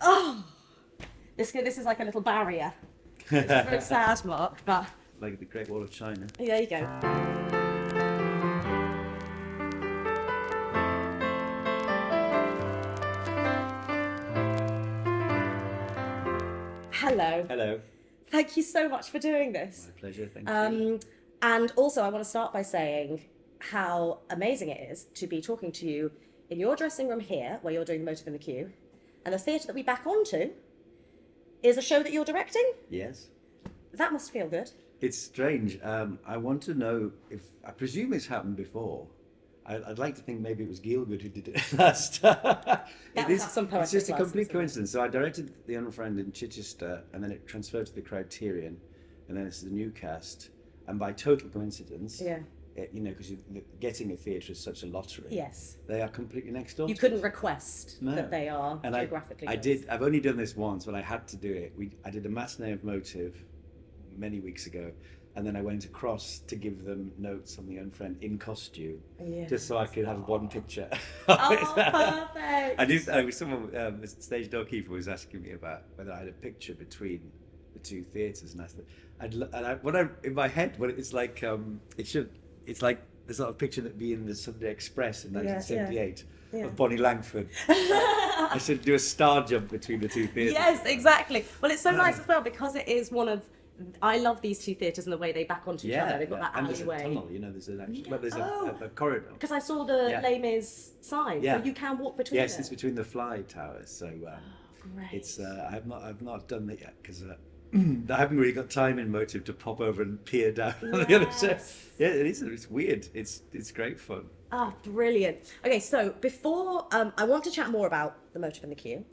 Oh, this is like a little barrier. It's very sad, Mark, but Like the Great Wall of China. there you go. Hello. Hello. Thank you so much for doing this. My pleasure, thank you. And also, I want to start by saying how amazing it is to be talking to you in your dressing room here, where you're doing the motive in the queue, and the theatre that we back onto is a show that you're directing. Yes. That must feel good. It's strange. I want to know if, I presume it's happened before. I'd like to think maybe it was Gielgud who did it last. That would have some poetic it's just a complete license, coincidence. So I directed The Unfriend in Chichester, and then it transferred to the Criterion, and then it's the new cast. And by total coincidence, Yeah. Because getting a theatre is such a lottery. Yes. They are completely next door. You to couldn't us. request No. that they are And geographically I close. did. I've only done this once, but I had to do it. I did a matinee of Motive many weeks ago, and then I went across to give them notes on The Unfriend in costume, Yes. just so I could have one picture. Oh, perfect. The stage doorkeeper was asking me about whether I had a picture between the two theatres, and I said, in my head, it's like it's like the sort of picture that'd be in the Sunday Express in 1978 Yeah. of Bonnie Langford. I should do a star jump between the two theatres. Yes, exactly. Well, it's so nice as well because it is one of. I love these two theatres and the way they back onto each other. They've got that and there's a alleyway. tunnel, there's an actual, there's a corridor. Because I saw the Yeah. Les Mis sign, Yeah. so you can walk between Yes, them. it's between the fly towers. So Great. it's I've not done that yet because I haven't really got time in Motive to pop over and peer down on the other side. Yes. Yeah, it is. It's weird. It's great fun. Ah, brilliant. Okay, so before I want to chat more about the motive in the queue,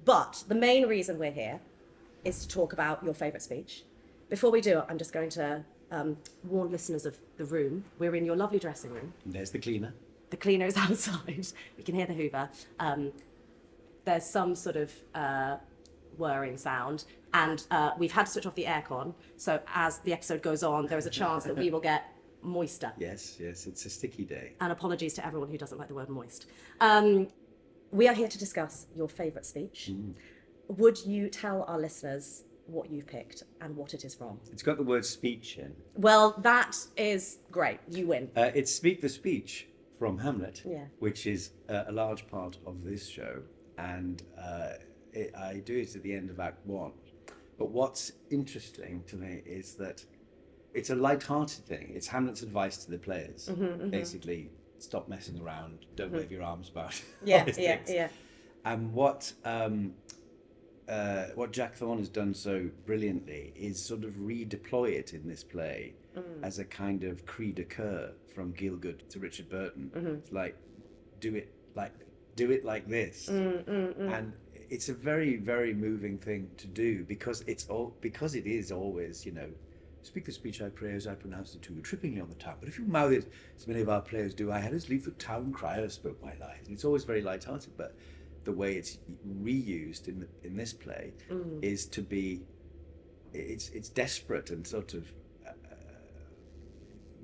but the main reason we're here is to talk about your favourite speech. Before we do, I'm just going to warn listeners of the room. We're in your lovely dressing room. And there's the cleaner. The cleaner is outside. We can hear the Hoover. There's some sort of whirring sound, and we've had to switch off the aircon. So as the episode goes on, there is a chance that we will get moister. Yes, it's a sticky day. And apologies to everyone who doesn't like the word moist. We are here to discuss your favourite speech. Would you tell our listeners what you've picked and what it is from? It's got the word speech in. Well, that is great. You win. It's Speak the Speech from Hamlet, Yeah. which is a large part of this show, and I do it at the end of Act 1. But what's interesting to me is that it's a light-hearted thing. It's Hamlet's advice to the players. Basically, stop messing around, don't wave your arms about. Yeah, all these yeah, things. yeah. And what Jack Thorne has done so brilliantly is sort of redeploy it in this play as a kind of cri de coeur from Gielgud to Richard Burton. It's like, do it like this, and it's a very, very moving thing to do because it is always, speak the speech I pray as I pronounce it to you, trippingly on the tongue. But if you mouth it, as many of our players do, I had as leave the town crier spoke my lies. And it's always very light-hearted, but the way it's reused in this play is to be, it's desperate and sort of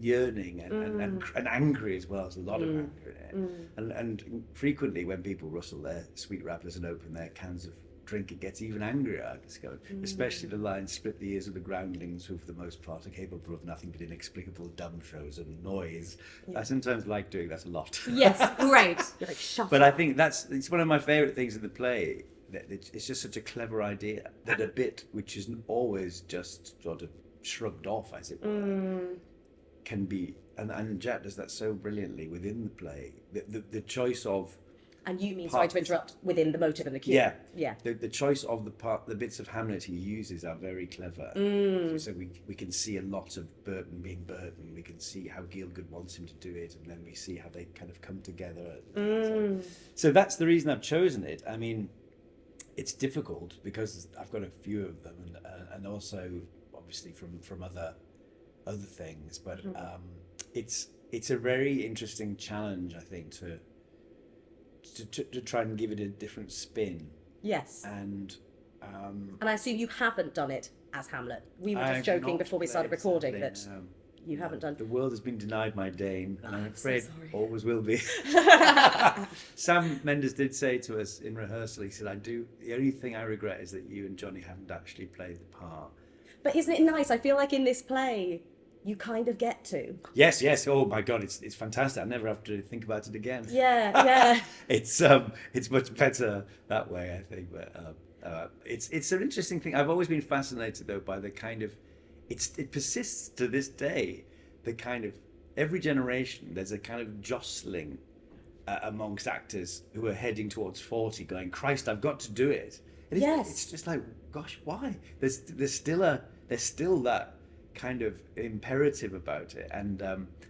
yearning and angry as well. There's a lot of anger in it. And frequently when people rustle their sweet wrappers and open their cans of drink, it gets even angrier, I discovered. Especially the line, split the ears of the groundlings who for the most part are capable of nothing but inexplicable dumb shows and noise. I sometimes like doing that a lot. Yes, great. You're like, shut But up. I think it's one of my favourite things in the play, that it's just such a clever idea that a bit which isn't always just sort of shrugged off, as it were, can be, and Jack does that so brilliantly within the play. The choice of And you mean, sorry to interrupt, within the motive and the cue. Yeah. The choice of the bits of Hamlet he uses are very clever. So we can see a lot of Burton being Burton. We can see how Gielgud wants him to do it, and then we see how they kind of come together. So that's the reason I've chosen it. I mean, it's difficult because I've got a few of them, and also obviously from other things. But it's a very interesting challenge, I think, to try and give it a different spin. Yes. And I assume you haven't done it as Hamlet. We were I've just joking not before we started played recording something, that you haven't done. The world has been denied my Dane, and I'm I'm so afraid sorry. always will be. Sam Mendes did say to us in rehearsal, he said, the only thing I regret is that you and Johnny haven't actually played the part. But isn't it nice? I feel like in this play, you kind of get to. Yes. Oh my God, it's fantastic. I never have to think about it again. Yeah. It's much better that way, I think. But it's an interesting thing. I've always been fascinated though by the kind of it persists to this day. The kind of every generation there's a kind of jostling amongst actors who are heading towards 40, going, Christ, I've got to do it. And it's just like, gosh, why? There's still that kind of imperative about it, and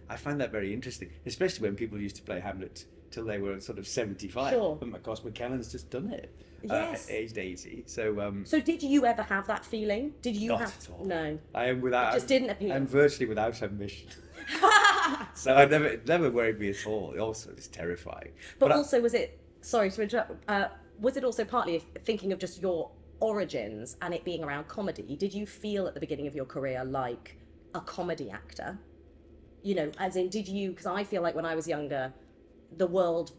I find that very interesting, especially when people used to play Hamlet till they were sort of 75. Sure. But of course McKellen's just done it Yes. aged 80. So So did you ever have that feeling? Did you not have? at all. No. I am without. It just didn't appeal. I'm virtually without ambition. So it never worried me at all. Also, it's terrifying. But also, was it? Sorry to interrupt. Was it also partly thinking of just your origins and it being around comedy? Did you feel at the beginning of your career like a comedy actor? You know, as in, did you? Because I feel like when I was younger, the world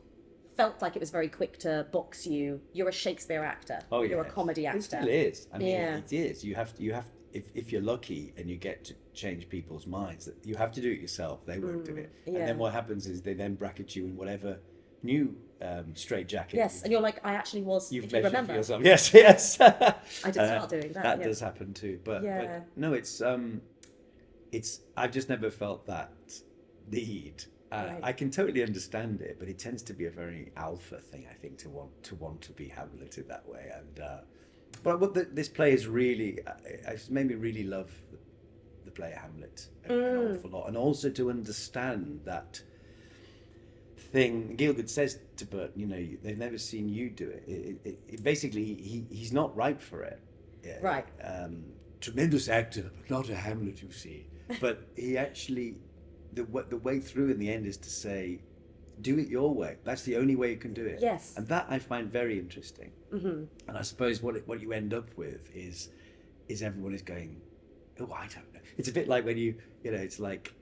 felt like it was very quick to box you. You're a Shakespeare actor. Oh, you're yes. a comedy actor. It still is. I mean, Yeah. it is. You have if you're lucky and you get to change people's minds, you have to do it yourself. They won't do it. yeah. And then what happens is they then bracket you in whatever new straitjacket. Yes, and you're like, I actually was. You've if you measured for remember, yourself. Yes. I did start doing that. That yeah. does happen too. But Yeah. no, it's I've just never felt that need. Right. I can totally understand it, but it tends to be a very alpha thing, I think, to want to be Hamleted that way. And but what this play is really, it's made me really love the play Hamlet an awful lot, and also to understand that thing. Gielgud says to Burton, you know, they've never seen you do it. It basically, he's not right for it. Right. Tremendous actor, but not a Hamlet, you see. But he actually, the way through in the end is to say, do it your way. That's the only way you can do it. Yes. And that I find very interesting. Mm-hmm. And I suppose what you end up with is everyone is going, oh, I don't know. It's a bit like when you know, it's like,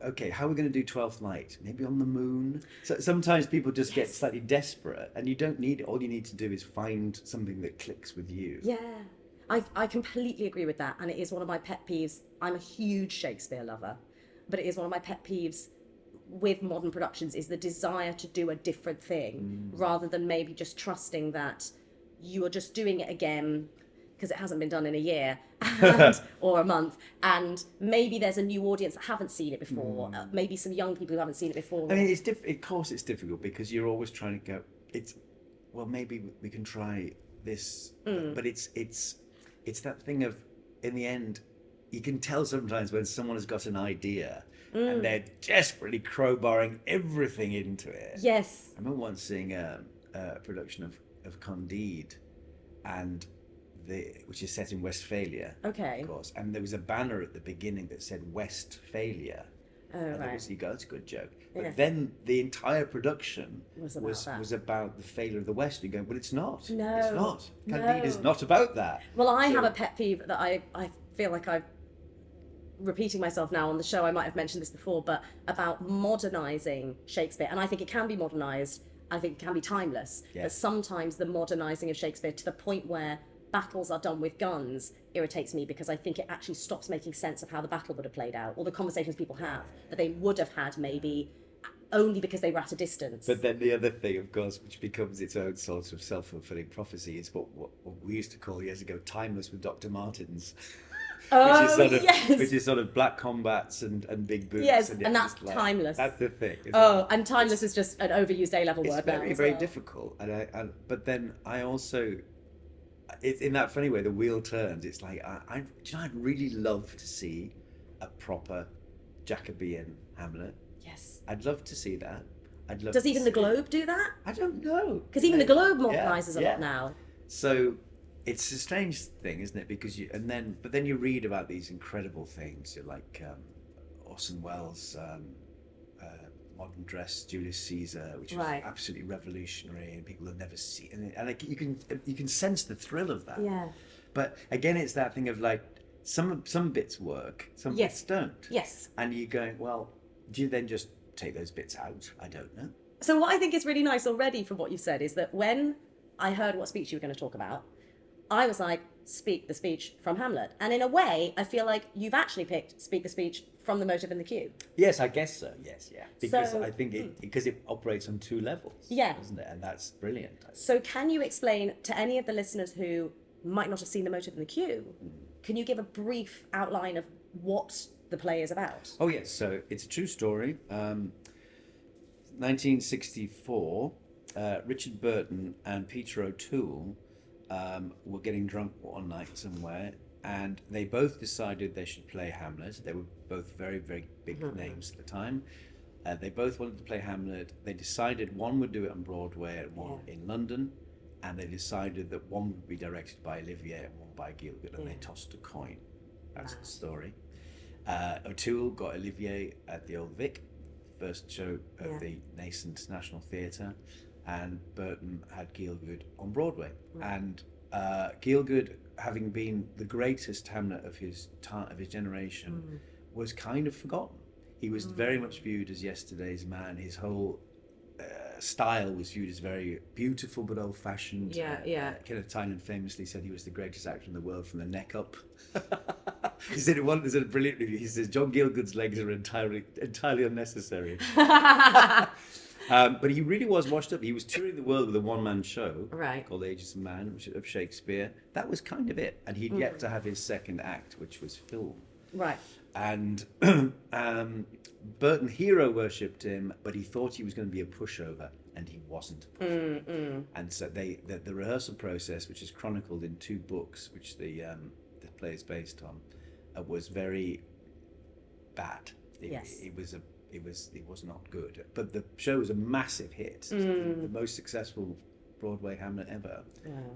okay, how are we going to do 12th Night? Maybe on the moon? So sometimes people just get slightly desperate, and you don't need it. All you need to do is find something that clicks with you. Yeah, I completely agree with that, and it is one of my pet peeves. I'm a huge Shakespeare lover, but it is one of my pet peeves with modern productions is the desire to do a different thing rather than maybe just trusting that you are just doing it again because it hasn't been done in a year or a month, and maybe there's a new audience that haven't seen it before, maybe some young people who haven't seen it before. I mean, of course it's difficult because you're always trying to go, maybe we can try this, but it's that thing of, in the end, you can tell sometimes when someone has got an idea and they're desperately crowbarring everything into it. Yes. I remember once seeing a production of Candide, and which is set in Westphalia, Okay. of course, and there was a banner at the beginning that said Westphalia. Oh, And right. obviously, that's a good joke. But Yeah. then the entire production Was about the failure of the West. You go, but it's not. No. It's not. Candide is No. not about that. Well, I So- have a pet peeve that I feel like I'm repeating myself now on the show. I might have mentioned this before, but about modernizing Shakespeare. And I think it can be modernized. I think it can be timeless. Yeah. But sometimes the modernizing of Shakespeare to the point where battles are done with guns irritates me, because I think it actually stops making sense of how the battle would have played out, or the conversations people have that they would have had maybe only because they were at a distance. But then the other thing, of course, which becomes its own sort of self-fulfilling prophecy, is what we used to call years ago timeless with Dr. Martens. Which is sort of black combats and big boots. Yes, and and that's it's like, timeless. That's the thing. isn't Oh, it? and timeless is just an overused A-level It's word now. very, as very well. difficult. But then I also, it's in that funny way, the wheel turns. It's like, I'd really love to see a proper Jacobean Hamlet. Yes. I'd love to see that. Does even the Globe do that? I don't know. Because even the Globe Yeah, modernizes a lot now. So it's a strange thing, isn't it? Because but then you read about these incredible things. You're like Orson Welles' Modern Dress, Julius Caesar, which was Right. absolutely revolutionary, and people have never seen. And like, you can sense the thrill of that. Yeah. But again, it's that thing of like some bits work, some Yes. bits don't. Yes. And you're going, well, do you then just take those bits out? I don't know. So what I think is really nice already from what you've said is that when I heard what speech you were going to talk about, I was like, speak the speech from Hamlet. And in a way, I feel like you've actually picked speak the speech from the motive in the queue. Yes, I guess so. Yes, yeah. Because So- I think because it operates on two levels. Yeah. Doesn't it? And that's brilliant. So can you explain to any of the listeners who might not have seen the motive in the queue, can you give a brief outline of what the play is about? Oh yes, so it's a true story. 1964, Richard Burton and Peter O'Toole were getting drunk one night somewhere, and they both decided they should play Hamlet. They were both very, very big names at the time. They both wanted to play Hamlet. They decided one would do it on Broadway and one in London, and they decided that one would be directed by Olivier and one by Gielgud, and they tossed a coin. That's the story. O'Toole got Olivier at the Old Vic, first show of the nascent National Theatre, and Burton had Gielgud on Broadway. And Gielgud, having been the greatest Hamlet of his generation, was kind of forgotten. He was very much viewed as yesterday's man. His whole style was viewed as very beautiful but old-fashioned. Kenneth Tynan famously said he was the greatest actor in the world from the neck up. He said there's a brilliant review. He says John Gielgud's legs are entirely unnecessary. But he really was washed up. He was touring the world with a one-man show called Ages of Man of Shakespeare. That was kind of it. And he'd yet to have his second act, which was film. Right. And Burton hero worshipped him, but he thought he was going to be a pushover, and he wasn't a pushover. And so the rehearsal process, which is chronicled in two books, which the play is based on, was very bad. It was not good. But the show was a massive hit, the most successful Broadway Hamlet ever.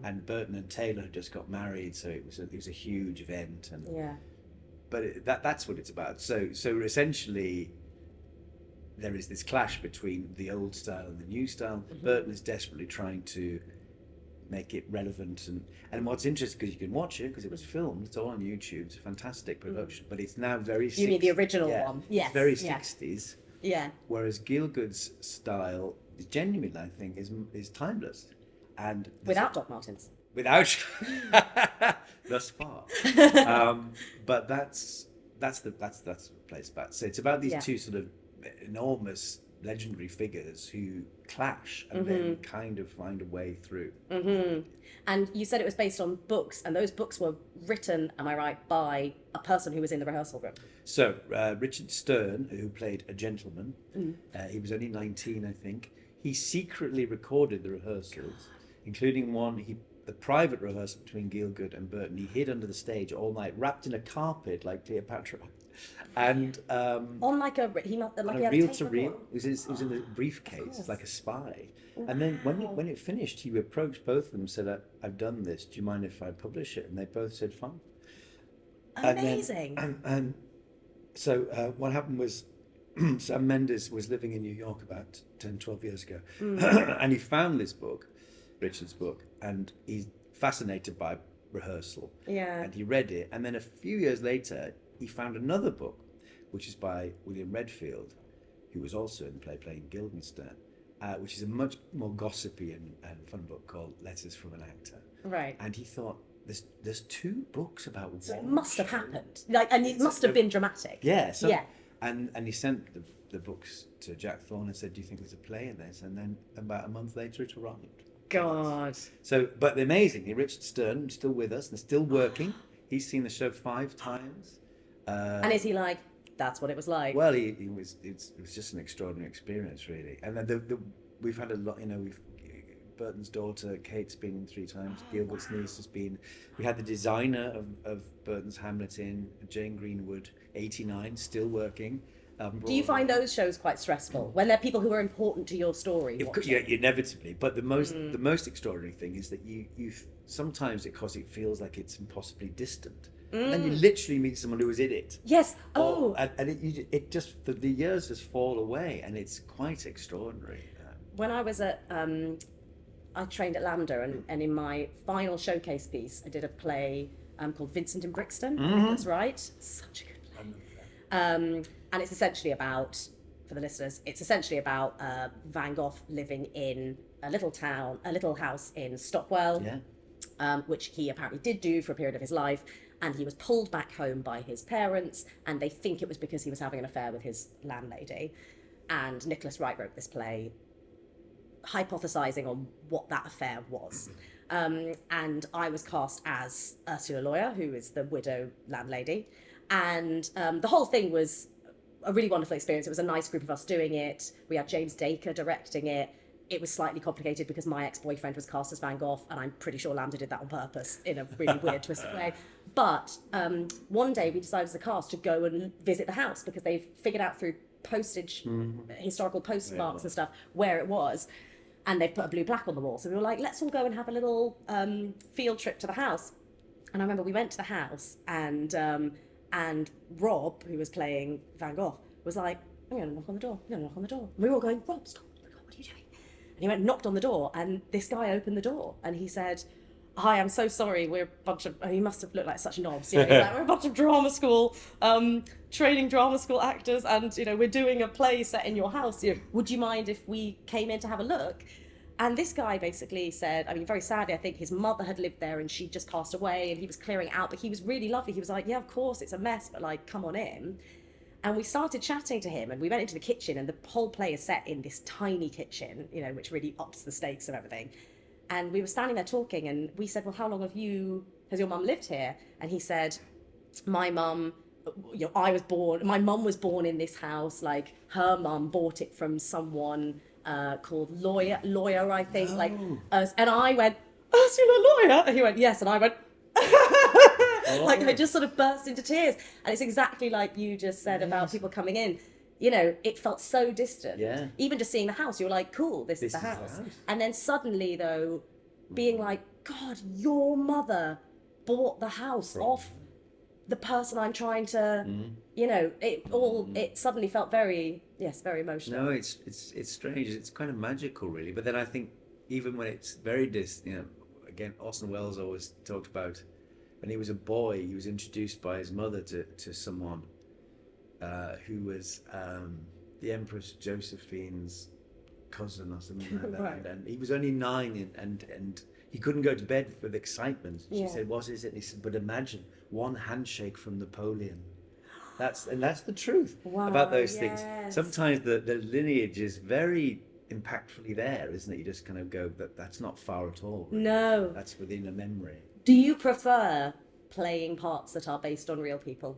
And Burton and Taylor had just got married, so it was a huge event. And but that's what it's about. So essentially, there is this clash between the old style and the new style. Burton is desperately trying to make it relevant, and what's interesting, because you can watch it because it was filmed, it's all on YouTube. It's a fantastic production, but it's now very. You mean the original one? Yes. It's very 60s. Yeah. Whereas Gielgud's style, genuinely, I think, is timeless, and Without Doc Martens. Without thus far, but that's what the play's about. So it's about these two sort of enormous legendary figures who clash and then kind of find a way through. And you said it was based on books, and those books were written, am I right, by a person who was in the rehearsal room? So Richard Sterne, who played a gentleman, he was only 19, I think. He secretly recorded the rehearsals, including the private rehearsal between Gielgud and Burton. He hid under the stage all night, wrapped in a carpet like Cleopatra, and on like a reel-to-reel. It was in a briefcase, like a spy. And then when it finished, he approached both of them and said, "I've done this. Do you mind if I publish it?" And they both said, "Fine." Amazing. And so what happened was, Sam Mendes was living in New York about 10, 12 years ago, and he found this book, Richard's book, and he's fascinated by rehearsal. And he read it, and then a few years later, he found another book, which is by William Redfield, who was also in the play playing Guildenstern, which is a much more gossipy and fun book called Letters from an Actor. Right. And he thought, there's two books about one. So it must have happened. And it must have been dramatic. Yeah. And he sent the books to Jack Thorne and said, "Do you think there's a play in this?" And then about a month later, it arrived. God. So, but amazingly, Richard Sterne still with us and still working. He's seen the show 5 times. And is he like, that's what it was like? Well, it was just an extraordinary experience, really. And then we've had a lot, Burton's daughter, Kate's been in 3 times. Gielgud's niece has been. We had the designer of Burton's Hamlet in, Jane Greenwood, 89, still working. Do you find those shows quite stressful when they're people who are important to your story? Yeah, inevitably. But the most extraordinary thing is that you sometimes because it feels like it's impossibly distant. And you literally meet someone who was in it. Yes. And it just the years just fall away, and it's quite extraordinary. When I was I trained at Lambda, and in my final showcase piece, I did a play called Vincent in Brixton. I think that's right. Such a good play. And it's essentially about, for the listeners, it's essentially about Van Gogh living in a little house in Stockwell, which he apparently did do for a period of his life. And he was pulled back home by his parents, and they think it was because he was having an affair with his landlady. And Nicholas Wright wrote this play hypothesizing on what that affair was. And I was cast as Ursula Lawyer, who is the widow landlady. And the whole thing was a really wonderful experience. It was a nice group of us doing it. We had James Dacre directing it. It was slightly complicated because my ex-boyfriend was cast as Van Gogh, and I'm pretty sure Lambda did that on purpose in a really weird, twisted way. But one day we decided as a cast to go and visit the house because they figured out through postage, historical postmarks and stuff, where it was. And they've put a blue plaque on the wall. So we were like, let's all go and have a little field trip to the house. And I remember we went to the house, and Rob, who was playing Van Gogh, was like, I'm going to knock on the door. I'm going to knock on the door. And we were all going, Rob, stop. Oh my God, what are you doing? And he went and knocked on the door, and this guy opened the door, and he said, hi, I'm so sorry. We're a bunch of, and he must have looked like such knobs. You know, he's like, we're a bunch of drama school, training drama school actors, and, you know, we're doing a play set in your house. You know, would you mind if we came in to have a look? And this guy basically said, I mean, very sadly, I think his mother had lived there and she just passed away, and he was clearing out, but he was really lovely. He was like, yeah, of course, it's a mess, but like, come on in. And we started chatting to him, and we went into the kitchen, and the whole play is set in this tiny kitchen, you know, which really ups the stakes and everything. And we were standing there talking, and we said, well, how long has your mum lived here? And he said, my mum, you know, my mum was born in this house, like her mum bought it from someone called Lawyer, I think. And I went, Ursula Lawyer? And he went, yes. And I went, like, I just sort of burst into tears. And it's exactly like you just said about people coming in. You know, it felt so distant. Yeah. Even just seeing the house, you were like, cool, this is the house. And then suddenly, though, being like, God, your mother bought the house off the person I'm trying to, you know, it suddenly felt very emotional. No, it's strange. It's kind of magical, really. But then I think even when it's very you know, again, Orson Welles always talked about when he was a boy, he was introduced by his mother to someone who was the Empress Josephine's cousin or something like that. Right. And he was only 9 and he couldn't go to bed with excitement. She said, what is it? And he said, but imagine one handshake from Napoleon. That's the truth about those things. Sometimes the lineage is very impactfully there, isn't it? You just kind of go, that's not far at all. Really. No. That's within a memory. Do you prefer playing parts that are based on real people?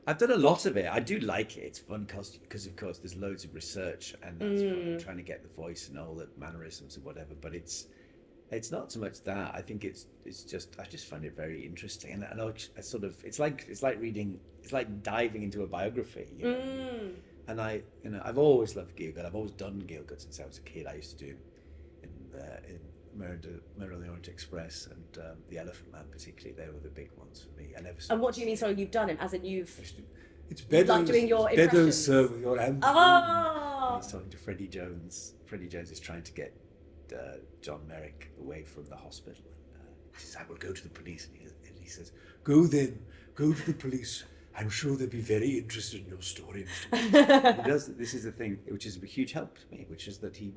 I've done a lot of it. I do like it. It's fun because of course there's loads of research and that's fun, trying to get the voice and all the mannerisms and whatever. But it's not so much that. I think it's just I just find it very interesting, and I sort of it's like reading, it's like diving into a biography. You know? And I've always loved Gielgud. I've always done Gielgud since I was a kid. I used to do in Mirror on the Orient Express and The Elephant Man particularly. They were the big ones for me. And what do you mean? Sorry, you've done him as in you've. It's better. Like doing your impressions. Your anthem. He's talking to Freddie Jones. Freddie Jones is trying to get John Merrick away from the hospital. He says, I will go to the police. And he says, go to the police. I'm sure they'll be very interested in your story, Mr. He does. This is the thing, which is a huge help to me, which is that he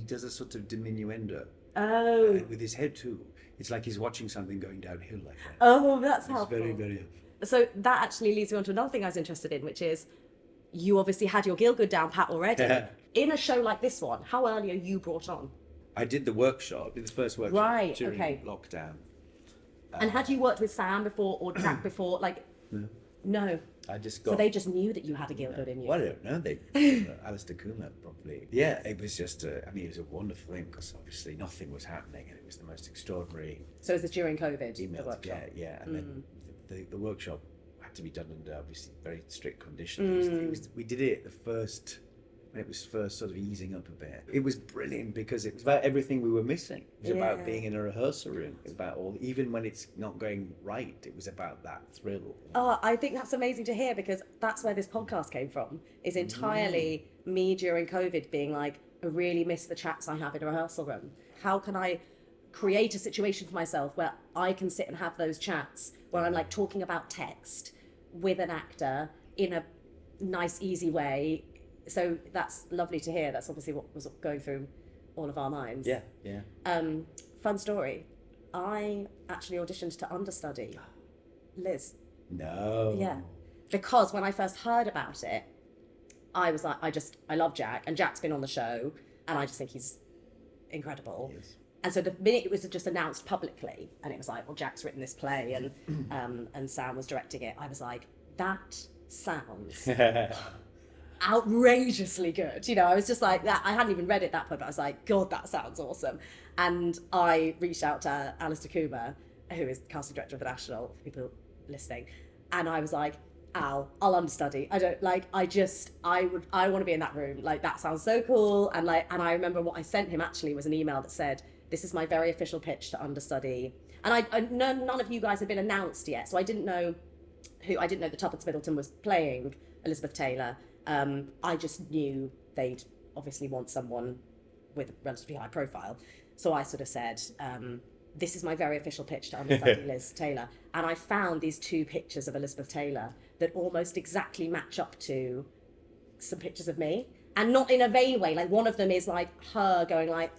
does a sort of diminuendo. Oh. With his head too. It's like he's watching something going downhill like that. Oh, that's helpful. It's very, very helpful. So that actually leads me on to another thing I was interested in, which is you obviously had your Gielgud down pat already. Yeah. In a show like this one, how early are you brought on? I did the workshop, the first workshop during lockdown. And had you worked with Sam before or Jack before? Like, no. I just got. So they just knew that you had a Gielgud in you. Well, I don't know. They, Alistair Coomer probably. Yeah, it was just. It was a wonderful thing because obviously nothing was happening, and it was the most extraordinary. So was this during COVID? Emails, the workshop? yeah, and then the workshop had to be done under obviously very strict conditions. We did it when it was first sort of easing up a bit. It was brilliant because it was about everything we were missing. It was about being in a rehearsal room. It was about even when it's not going right, it was about that thrill. Oh, I think that's amazing to hear because that's where this podcast came from, is entirely me during COVID being like, I really miss the chats I have in a rehearsal room. How can I create a situation for myself where I can sit and have those chats where I'm like talking about text with an actor in a nice, easy way. So that's lovely to hear. That's obviously what was going through all of our minds. Yeah, yeah. Fun story. I actually auditioned to understudy Liz. No. Yeah. Because when I first heard about it, I was like, I love Jack, and Jack's been on the show, and I just think he's incredible. Yes. And so the minute it was just announced publicly, and it was like, well, Jack's written this play, and Sam was directing it, I was like, that sounds outrageously good. You know, I was just like that. I hadn't even read it at that point, but I was like, God, that sounds awesome. And I reached out to Alistair Coomer, who is casting director of the National, for people listening, and I was like, Al, I'll understudy. I want to be in that room. Like, that sounds so cool. And I remember what I sent him actually was an email that said, this is my very official pitch to understudy. And I none of you guys had been announced yet, so I didn't know that Tuppence Middleton was playing Elizabeth Taylor. I just knew they'd obviously want someone with a relatively high profile. So I sort of said, this is my very official pitch to understudy Liz Taylor. And I found these 2 pictures of Elizabeth Taylor that almost exactly match up to some pictures of me. And not in a vain way. Like, one of them is like her going like,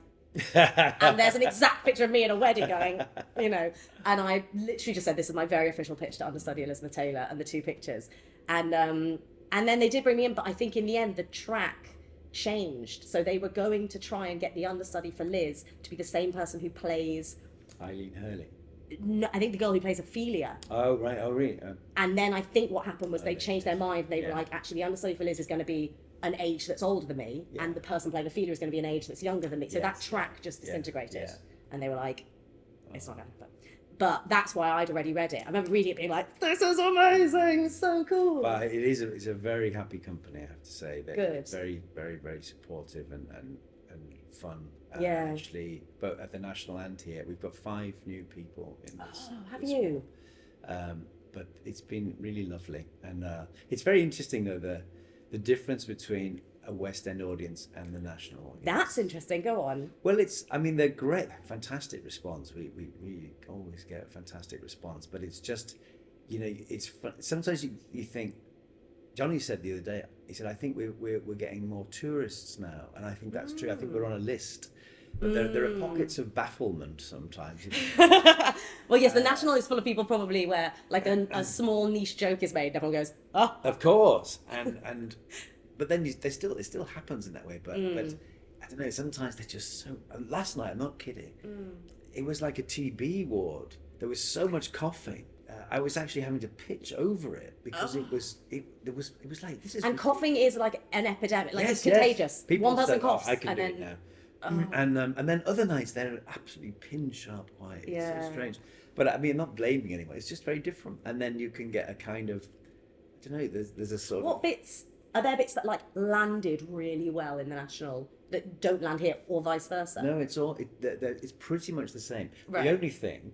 and there's an exact picture of me at a wedding going, you know. And I literally just said, this is my very official pitch to understudy Elizabeth Taylor, and the 2 pictures. And then they did bring me in, but I think in the end the track changed. So they were going to try and get the understudy for Liz to be the same person who plays Eileen Hurley. No, I think the girl who plays Ophelia. Oh, right. Oh, really? And then I think what happened was they changed their mind. They were Yeah. like, actually, the understudy for Liz is going to be an age that's older than me, Yeah. and the person playing Ophelia is going to be an age that's younger than me. So Yes. that track just disintegrated. Yeah. And they were like, it's not going to happen. But that's why I'd already read it. I remember reading it being like, this is amazing, it's so cool. But it's a very happy company, I have to say. They're Good. very, very, very supportive and fun. Yeah. Actually, both at the National and here, we've got 5 new people in this. Oh, have this you? one. But it's been really lovely, and it's very interesting though the difference between a West End audience and the National audience. That's interesting. Go on. Well, they're great, fantastic response. We always get a fantastic response, but it's just, it's fun. Sometimes you think, Johnny said the other day, he said, I think we're getting more tourists now, and I think that's true. I think we're on a list. But there are pockets of bafflement sometimes. Well, yes, the National is full of people probably where like a small niche joke is made, and everyone goes, oh. Of course, and but then it still happens in that way. But I don't know. Sometimes they're just so. Last night, I'm not kidding. It was like a TB ward. There was so much coughing. I was actually having to pitch over it because it was like this is. And coughing is like an epidemic, like it's Yes, yes. contagious. People One person say, coughs, I can and do then it now. And then other nights they're absolutely pin sharp quiet. It's Yeah. so strange. But I mean, I'm not blaming anyone. It's just very different. And then you can get a kind of, I don't know. There's a sort what of. bits are there? Bits that like landed really well in the National that don't land here, or vice versa? No, it's pretty much the same. Right. The only thing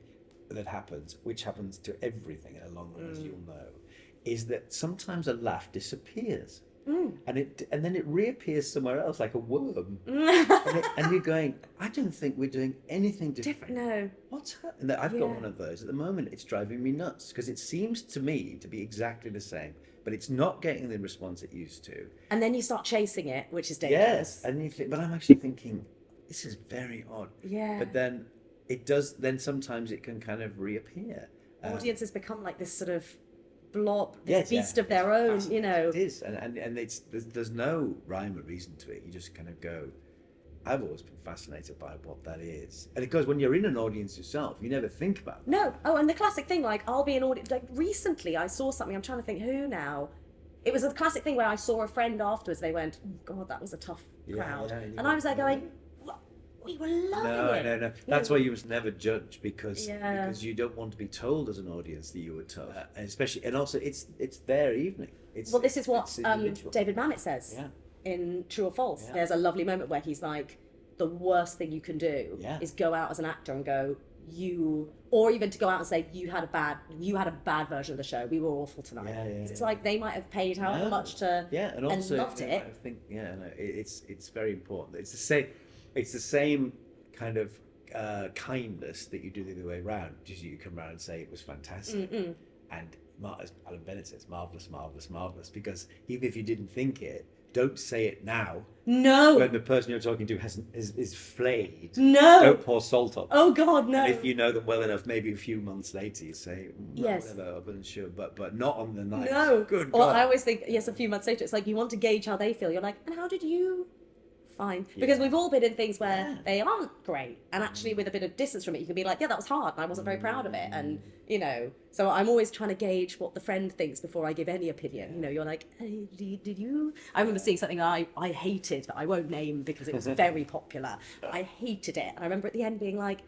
that happens, which happens to everything in a long run, as you'll know, is that sometimes a laugh disappears. And then it reappears somewhere else like a worm. and you're going, I don't think we're doing anything different. No. What's happening? I've got one of those at the moment. It's driving me nuts because it seems to me to be exactly the same, but it's not getting the response it used to. And then you start chasing it, which is dangerous. Yes, and you think, but I'm actually thinking, this is very odd. Yeah. But then it does. Then sometimes it can kind of reappear. Audiences become like this sort of blob, this Yes, beast yeah. of their own, you know. It is, and there's no rhyme or reason to it. You just kind of go. I've always been fascinated by what that is, and because when you're in an audience yourself, you never think about that. No. Oh, and the classic thing, like, I'll be an audience. Like, recently I saw something, I'm trying to think who now. It was a classic thing where I saw a friend afterwards, they went, oh, God, that was a tough crowd. Yeah, and I was there going, what? We were loving it. No. That's why you must never judge because Yeah. you don't want to be told as an audience that you were tough, and especially and also it's their evening. Well, this is what it's individual. David Mamet says Yeah. in True or False. Yeah. There's a lovely moment where he's like, the worst thing you can do Yeah. is go out as an actor and go, or even to go out and say, you had a bad version of the show. We were awful tonight. Yeah, It's like they might have paid however much to and also loved it. I think it's very important. It's the same kind of kindness that you do the other way around. Just you come around and say it was fantastic. And as Alan Bennett says, marvellous, marvellous, marvellous. Because even if you didn't think it, don't say it now. No. When the person you're talking to is flayed. No. Don't pour salt on. Oh God, no. And if you know them well enough, maybe a few months later, you say, Yes. whatever, I wasn't sure, but not on the night. No. Good Or God. I always think, yes, a few months later, it's like you want to gauge how they feel. You're like, and how did you? Fine. Because we've all been in things where they aren't great. And actually with a bit of distance from it, you can be like, yeah, that was hard and I wasn't very proud of it. And, you know, so I'm always trying to gauge what the friend thinks before I give any opinion. You know, you're like, hey, did you? I remember seeing something I hated that I won't name because it was very popular. I hated it. And I remember at the end being like,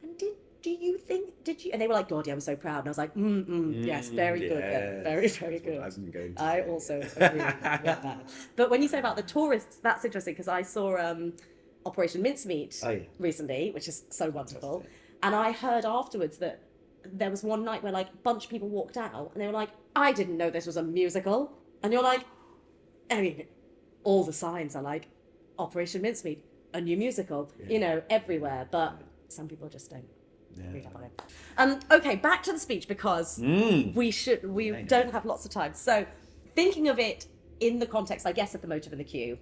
and did you? And they were like, God, yeah, I was so proud. And I was like, yes, very good. Yeah, very, very good. I also agree with that. But when you say about the tourists, that's interesting because I saw Operation Mincemeat recently, which is so wonderful. And I heard afterwards that there was one night where like a bunch of people walked out and they were like, I didn't know this was a musical. And you're like, I mean, all the signs are like Operation Mincemeat, a new musical, you know, everywhere. But some people just don't. Read up on it. Okay, back to the speech because we don't have lots of time. So thinking of it in the context, I guess, of the motive and the cue,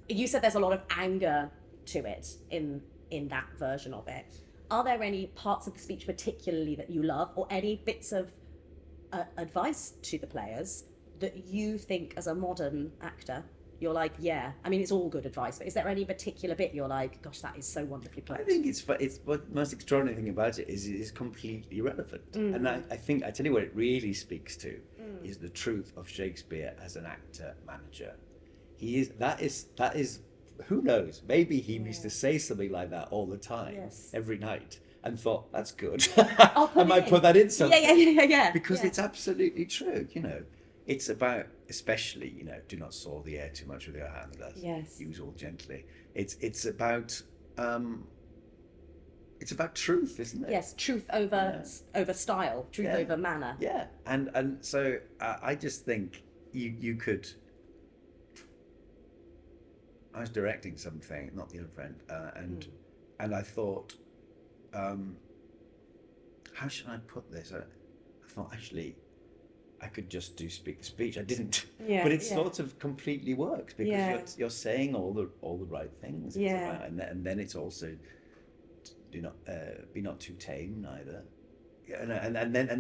you said there's a lot of anger to it in that version of it. Are there any parts of the speech particularly that you love or any bits of advice to the players that you think as a modern actor you're like, yeah, I mean, it's all good advice, but is there any particular bit you're like, gosh, that is so wonderfully played? I think it's what the most extraordinary thing about it is it is completely relevant. And I think, I tell you what it really speaks to is the truth of Shakespeare as an actor manager. That is, who knows, maybe he used to say something like that all the time, every night, and thought, that's good. I might put that in something. Yeah. Because it's absolutely true, you know. It's about, especially, you know, do not saw the air too much with your hand. Use all gently. It's about truth, isn't it? Yes, truth over style, truth over manner. Yeah, and so I just think you could. I was directing something, not the other friend, and I thought, how should I put this? I thought actually, I could just speak the speech. I didn't, but it sort of completely works because you're saying all the right things. Yeah, and then it's also do not be not too tame neither. And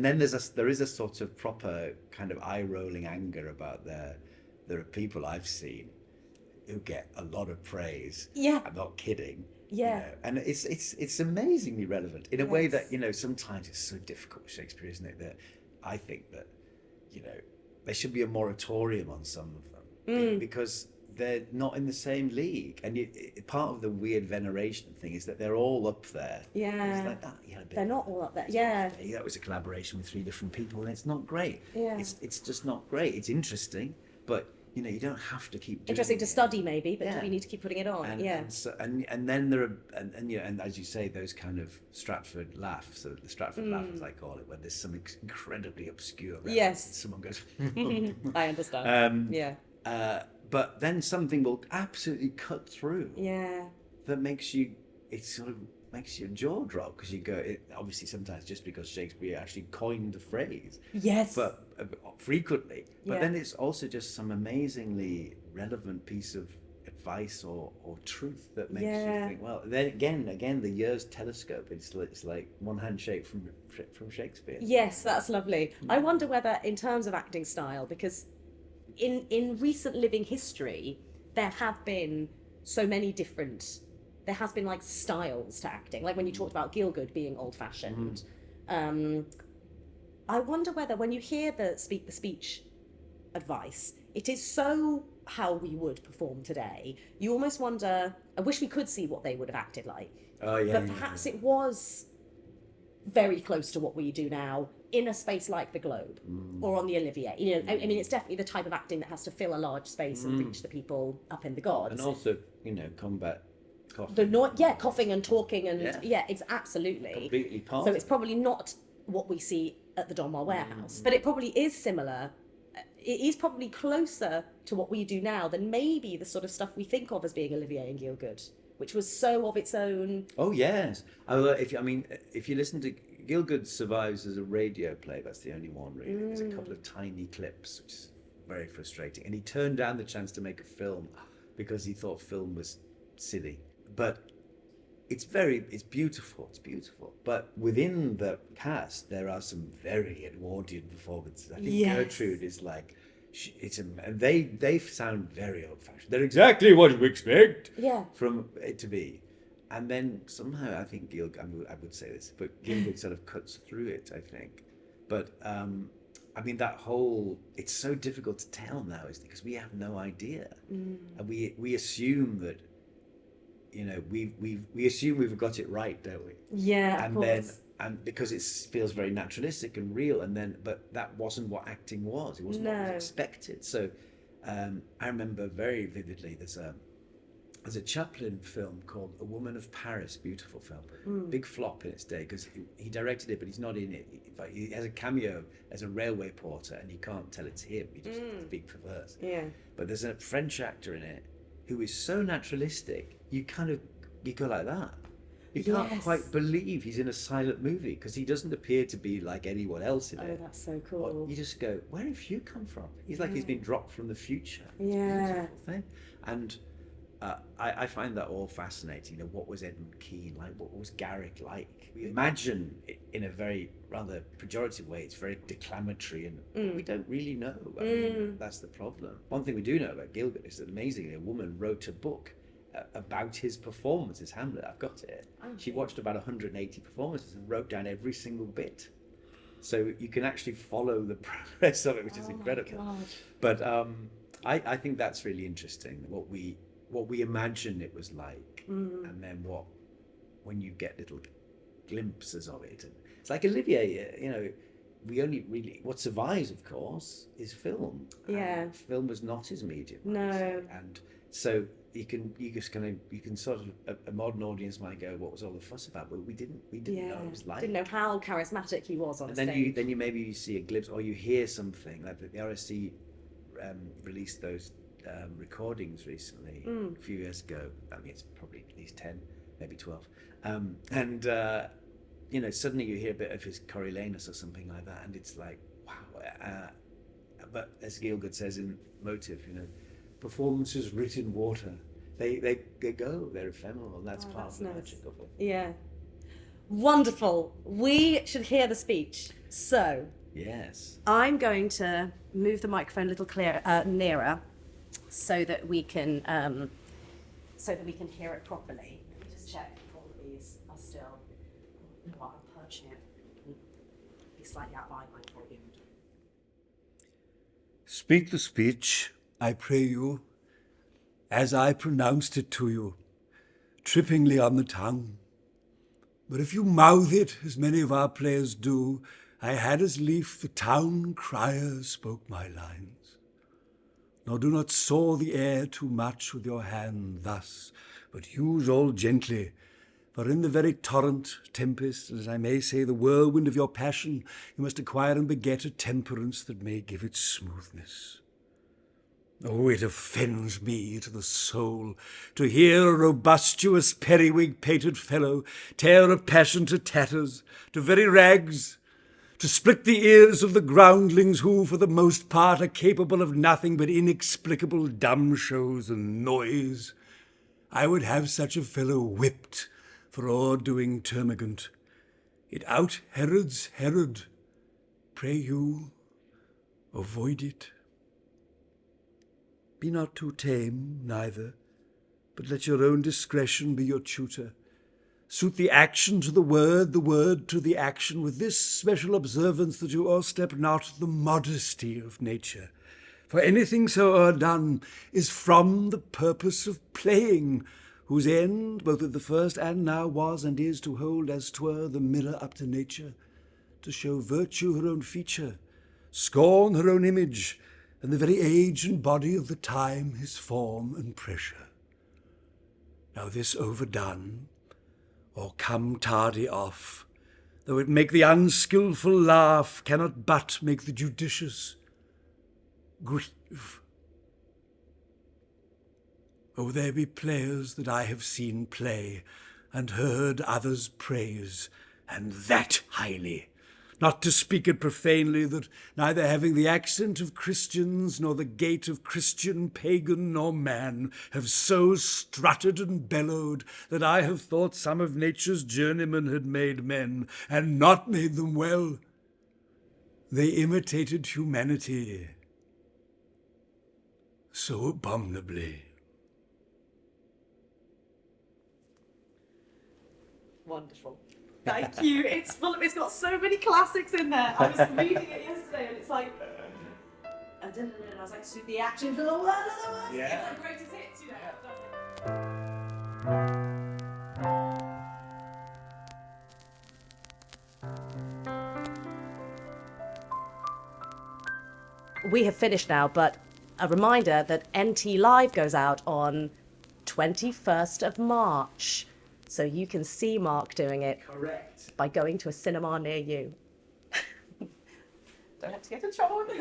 then there is a sort of proper kind of eye rolling anger about there are people I've seen who get a lot of praise. Yeah, I'm not kidding. Yeah, you know, and it's amazingly relevant in a way that, you know, sometimes it's so difficult with Shakespeare, isn't it? That I think that, you know, there should be a moratorium on some of them because they're not in the same league. And part of the weird veneration thing is that they're all up there. Yeah. It's like that. They're not all up there. Yeah. That was a collaboration with 3 different people, and it's not great. Yeah. It's just not great. It's interesting, but you know, you don't have to keep doing interesting to it. study maybe, but do we need to keep putting it on? And then there are and you know, and as you say, those kind of Stratford laughs. So the Stratford laugh, as I call it, when there's some incredibly obscure reference, and someone goes I understand. But then something will absolutely cut through. Yeah. That makes you makes your jaw drop because you go. Obviously, sometimes just because Shakespeare actually coined the phrase. Yes. But frequently. But then it's also just some amazingly relevant piece of advice or truth that makes you think. Well, then again, the years telescope. It's like one handshake from Shakespeare. Yes, that's lovely. I wonder whether, in terms of acting style, because in recent living history, there have been so many different. There has been like styles to acting, like when you talked about Gielgud being old-fashioned. I wonder whether when you hear the speech advice, it is so how we would perform today. You almost wonder, I wish we could see what they would have acted like. But perhaps it was very close to what we do now in a space like the Globe or on the Olivier. You know, I mean, it's definitely the type of acting that has to fill a large space and reach the people up in the gods. And also, you know, combat coughing. Coughing and talking and it's absolutely completely part. So it's probably not what we see at the Donmar Warehouse, but it probably is similar. It is probably closer to what we do now than maybe the sort of stuff we think of as being Olivier and Gielgud which was so of its own. Oh yes. If you listen to Gielgud survives as a radio play, that's the only one really. There's a couple of tiny clips, which is very frustrating. And he turned down the chance to make a film because he thought film was silly. But it's beautiful. It's beautiful. But within the cast, there are some very Edwardian performances. I think Gertrude is like, they sound very old-fashioned. They're exactly what you expect from it to be. And then somehow I think I would say this, but Gielgud sort of cuts through it, I think. But that whole, it's so difficult to tell now, is because we have no idea. And we assume that, we assume we've got it right, don't we? Yeah, and of course. And because it feels very naturalistic and real, but that wasn't what acting was. It wasn't what was expected. So I remember very vividly, there's a Chaplin film called A Woman of Paris, beautiful film, big flop in its day because he directed it, but he's not in it. In fact, he has a cameo as a railway porter, and you can't tell it's him. He just big perverse. Yeah. But there's a French actor in it who is so naturalistic, you go like that. You can't quite believe he's in a silent movie because he doesn't appear to be like anyone else in it. Oh, that's so cool. Or you just go, where have you come from? He's like he's been dropped from the future. It's Yeah. a beautiful thing. And I find that all fascinating. What was Edmund Kean like? What was Garrick like? We imagine it in a very rather pejorative way. It's very declamatory, and we don't really know. I mean, that's the problem. One thing we do know about Gielgud is that amazingly, a woman wrote a book about his performance as Hamlet. I've got it. She watched about 180 performances and wrote down every single bit. So you can actually follow the progress of it, which is incredible. But I think that's really interesting. What we imagine it was like, and then when you get little glimpses of it. And it's like Olivier, we only really, what survives, of course, is film. Yeah. And film was not his medium. No. And so you can sort of, a modern audience might go, what was all the fuss about? But we didn't know what it was like. Didn't know how charismatic he was on stage. Then you see a glimpse, or you hear something, like the RSC released those recordings recently, a few years ago. I mean, it's probably at least 10, maybe 12. Suddenly you hear a bit of his Coriolanus or something like that, and it's like, wow. But as Gielgud says in Motive, performances writ in water. They go, they're ephemeral, and that's part of the magic of it. Yeah. Wonderful. We should hear the speech. So, yes. I'm going to move the microphone a little nearer so that we can hear it properly. Let me just check if all of these are still. While I'm perching it, be slightly out of eye line for you. Speak the speech, I pray you, as I pronounced it to you, trippingly on the tongue. But if you mouth it, as many of our players do, I had as lief the town crier spoke my lines. Nor do not soar the air too much with your hand thus, but use all gently, for in the very torrent, tempest, and as I may say, the whirlwind of your passion, you must acquire and beget a temperance that may give it smoothness. Oh, it offends me to the soul to hear a robustious periwig-pated fellow tear a passion to tatters, to very rags, to split the ears of the groundlings who, for the most part, are capable of nothing but inexplicable dumb shows and noise. I would have such a fellow whipped for o'erdoing termagant. It out-Herods Herod. Pray you, avoid it. Be not too tame, neither, but let your own discretion be your tutor. Suit the action to the word to the action, with this special observance that you o'erstep not the modesty of nature. For anything so o'erdone is from the purpose of playing, whose end, both at the first and now was and is, to hold as 'twere the mirror up to nature, to show virtue her own feature, scorn her own image, and the very age and body of the time his form and pressure. Now this overdone, or come tardy off, though it make the unskilful laugh, cannot but make the judicious grieve. Oh, there be players that I have seen play, and heard others praise, and that highly. Not to speak it profanely, that neither having the accent of Christians, nor the gait of Christian, pagan, nor man, have so strutted and bellowed, that I have thought some of nature's journeymen had made men, and not made them well. They imitated humanity so abominably. Wonderful. Thank you. It's full of, it's got so many classics in there. I was reading it yesterday and it's like, and I was like, suit the action for the word of the word. Yeah. It's like greatest hits, you know. We have finished now, but a reminder that NT Live goes out on 21st of March. So you can see Mark doing it. Correct. By going to a cinema near you. Don't have to get in trouble with the